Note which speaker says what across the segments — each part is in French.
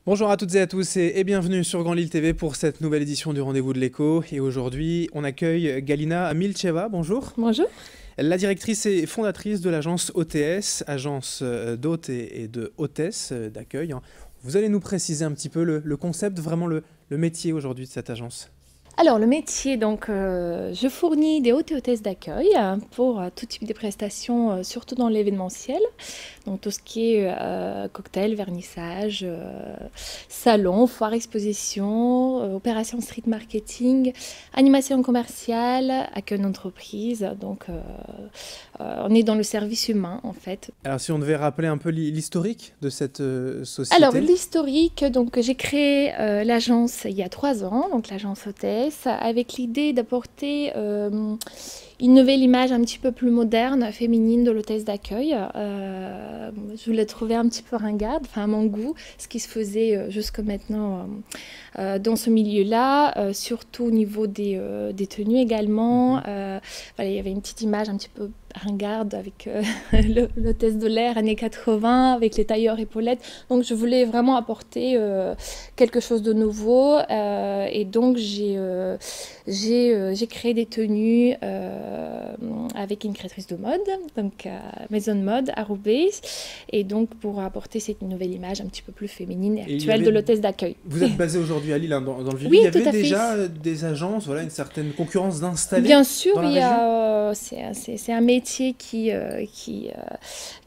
Speaker 1: Bonjour à toutes et à tous et bienvenue sur Grand Lille TV pour cette nouvelle édition du Rendez-vous de l'Écho. Et aujourd'hui, on accueille Galina Milcheva, bonjour.
Speaker 2: Bonjour.
Speaker 1: La directrice et fondatrice de l'agence OTS, agence d'hôtes et de hôtesses d'accueil. Vous allez nous préciser un petit peu le concept, vraiment le métier aujourd'hui de cette agence.
Speaker 2: Alors le métier, donc je fournis des hôtes et hôtesses d'accueil pour tout type de prestations, surtout dans l'événementiel. Donc tout ce qui est cocktail, vernissage, salon, foire, exposition, opération street marketing, animation commerciale, accueil d'entreprise. Donc on est dans le service humain en fait.
Speaker 1: Alors si on devait rappeler un peu l'historique de cette société.
Speaker 2: Alors l'historique, donc j'ai créé l'agence il y a 3 ans, donc l'agence OTS, avec l'idée d'apporter une nouvelle image un petit peu plus moderne, féminine de l'hôtesse d'accueil. Je voulais trouver un petit peu ringarde, enfin à mon goût, ce qui se faisait jusque maintenant dans ce milieu-là, surtout au niveau des tenues également. Voilà, il y avait une petite image un petit peu ringarde avec l'hôtesse de l'air années 80, avec les tailleurs épaulettes. Donc je voulais vraiment apporter quelque chose de nouveau et donc j'ai créé des tenues avec une créatrice de mode, donc Maison de Mode à Roubaix, et donc pour apporter cette nouvelle image un petit peu plus féminine et actuelle de l'hôtesse d'accueil.
Speaker 1: Vous êtes basé aujourd'hui à Lille, hein, dans le Vieux-Lille.
Speaker 2: Oui,
Speaker 1: il y avait
Speaker 2: tout à
Speaker 1: déjà
Speaker 2: fait.
Speaker 1: des agences, voilà, une certaine concurrence d'installés.
Speaker 2: Bien sûr,
Speaker 1: dans la région.
Speaker 2: c'est un métier qui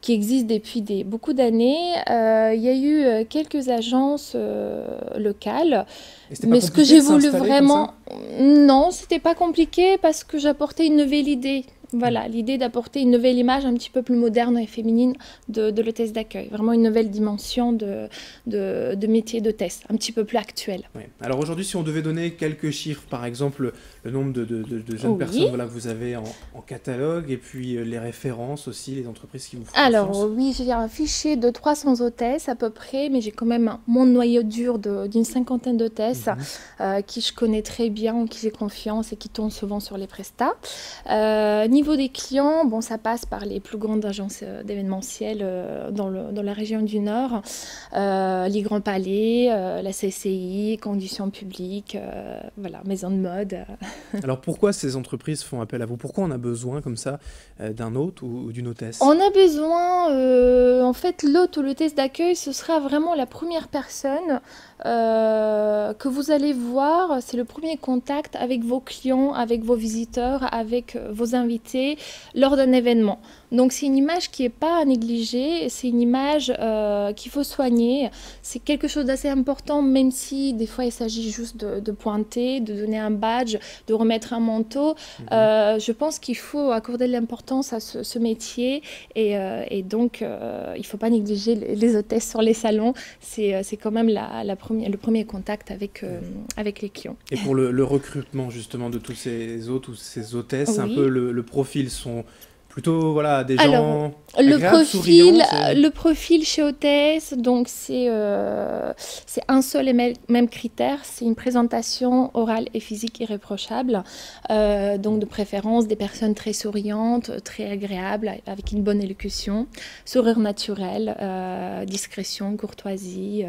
Speaker 2: existe depuis beaucoup d'années. Il y a eu quelques agences locales, mais ce que j'ai voulu vraiment... Non, c'était pas compliqué parce que j'apportais une nouvelle idée. Voilà, l'idée d'apporter une nouvelle image un petit peu plus moderne et féminine de l'hôtesse d'accueil. Vraiment une nouvelle dimension de métier d'hôtesse, un petit peu plus actuelle.
Speaker 1: Oui. Alors aujourd'hui, si on devait donner quelques chiffres, par exemple, le nombre de jeunes personnes voilà, que vous avez en catalogue, et puis les références aussi, les entreprises qui vous font
Speaker 2: Alors
Speaker 1: confiance.
Speaker 2: oui, j'ai un fichier de 300 hôtesses à peu près, mais j'ai quand même mon noyau dur d'une 50aine d'hôtesses qui je connais très bien, en qui j'ai confiance et qui tombent souvent sur les prestats. Niveau des clients, bon, ça passe par les plus grandes agences d'événementiel dans la région du Nord, les Grands Palais, la CCI, Conditions Publiques, voilà, Maison de Mode.
Speaker 1: Alors pourquoi ces entreprises font appel à vous? Pourquoi on a besoin comme ça d'un hôte ou d'une hôtesse?
Speaker 2: On a besoin, en fait, l'hôte ou l'hôtesse d'accueil, ce sera vraiment la première personne que vous allez voir. C'est le premier contact avec vos clients, avec vos visiteurs, avec vos invités lors d'un événement. Donc c'est une image qui n'est pas à négliger, c'est une image qu'il faut soigner. C'est quelque chose d'assez important, même si des fois il s'agit juste de pointer, de donner un badge, de remettre un manteau. Je pense qu'il faut accorder de l'importance à ce métier et donc il ne faut pas négliger les hôtesses sur les salons. C'est quand même le premier contact avec les clients.
Speaker 1: Et pour le recrutement justement de tous ces hôtes ou ces hôtesses,
Speaker 2: Oui.
Speaker 1: un peu le profil sont plutôt voilà, des
Speaker 2: Alors,
Speaker 1: gens agréables, souriants.
Speaker 2: le profil chez Hôtesse, donc c'est un seul et même critère, c'est une présentation orale et physique irréprochable, donc de préférence des personnes très souriantes, très agréables, avec une bonne élocution, sourire naturel, discrétion, courtoisie,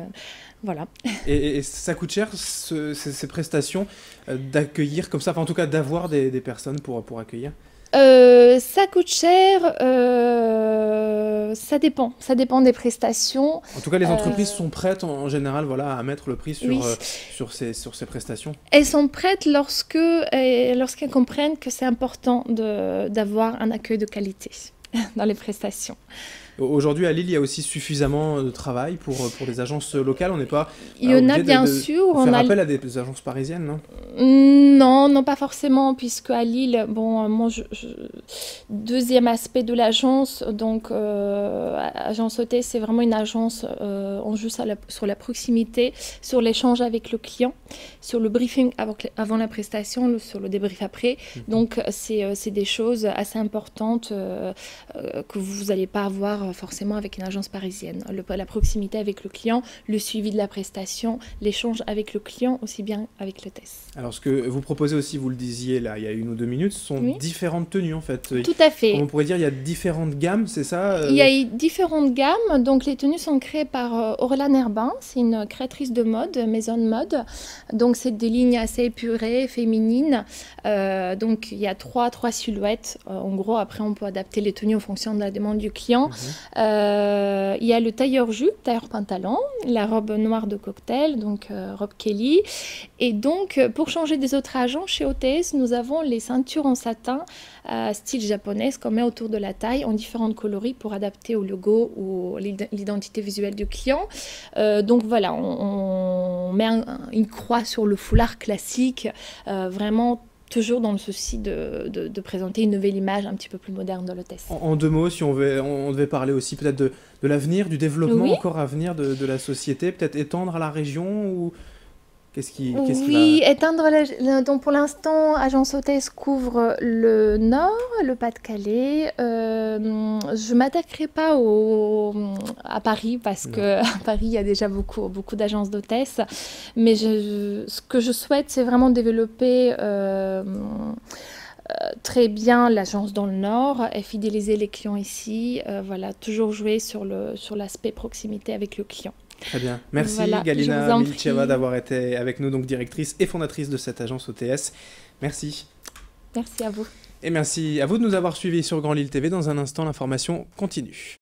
Speaker 2: voilà.
Speaker 1: Et ça coûte cher ces prestations d'accueillir comme ça, enfin en tout cas d'avoir des personnes pour accueillir?
Speaker 2: Ça coûte cher, ça dépend des prestations.
Speaker 1: En tout cas, les entreprises sont prêtes en général voilà, à mettre le prix
Speaker 2: Oui.
Speaker 1: sur ces prestations.
Speaker 2: Elles sont prêtes lorsqu'elles comprennent que c'est important d'avoir un accueil de qualité dans les prestations.
Speaker 1: Aujourd'hui, à Lille, il y a aussi suffisamment de travail pour les agences locales. On n'est pas
Speaker 2: Il y en a bien sûr.
Speaker 1: On faire appel à des agences parisiennes, non?
Speaker 2: Non, pas forcément, puisque à Lille, bon, deuxième aspect de l'agence, donc agence hôtesse, c'est vraiment une agence, on joue sur la proximité, sur l'échange avec le client, sur le briefing avant la prestation, sur le débrief après. Donc c'est des choses assez importantes que vous n'allez pas avoir forcément avec une agence parisienne. La proximité avec le client, le suivi de la prestation, l'échange avec le client, aussi bien avec l'hôtesse.
Speaker 1: Alors, ce que vous proposez aussi, vous le disiez là, il y a 1 ou 2 minutes, ce sont différentes tenues en fait.
Speaker 2: Tout à fait.
Speaker 1: Comme on pourrait dire, il y a différentes gammes, c'est ça
Speaker 2: Il y a différentes gammes. Donc, les tenues sont créées par Orlan Herbin. C'est une créatrice de mode, maison de mode. Donc, c'est des lignes assez épurées, féminines. Donc, il y a trois silhouettes. En gros, après, on peut adapter les tenues en fonction de la demande du client. Il y a le tailleur jupe, tailleur pantalon, la robe noire de cocktail, donc robe Kelly. Et donc, pour changer des autres agents, chez OTS, nous avons les ceintures en satin style japonaise qu'on met autour de la taille en différents coloris pour adapter au logo ou l'identité visuelle du client. Donc voilà, on met une croix sur le foulard classique, vraiment toujours dans le souci de présenter une nouvelle image un petit peu plus moderne de l'hôtesse.
Speaker 1: En 2 mots, si on devait parler aussi peut-être de l'avenir, du développement encore à venir de la société, peut-être étendre à la région ou...
Speaker 2: Oui, donc pour l'instant, Agence Hôtesse couvre le Nord, le Pas-de-Calais. Je ne m'attaquerai pas à Paris parce qu'à Paris, il y a déjà beaucoup d'agences d'hôtesse. Mais ce que je souhaite, c'est vraiment développer très bien l'agence dans le Nord et fidéliser les clients ici. Voilà, toujours jouer sur l'aspect proximité avec le client.
Speaker 1: Très bien. Merci Galina Milcheva d'avoir été avec nous, donc directrice et fondatrice de cette agence OTS. Merci.
Speaker 2: Merci à vous.
Speaker 1: Et merci à vous de nous avoir suivis sur Grand Lille TV. Dans un instant, l'information continue.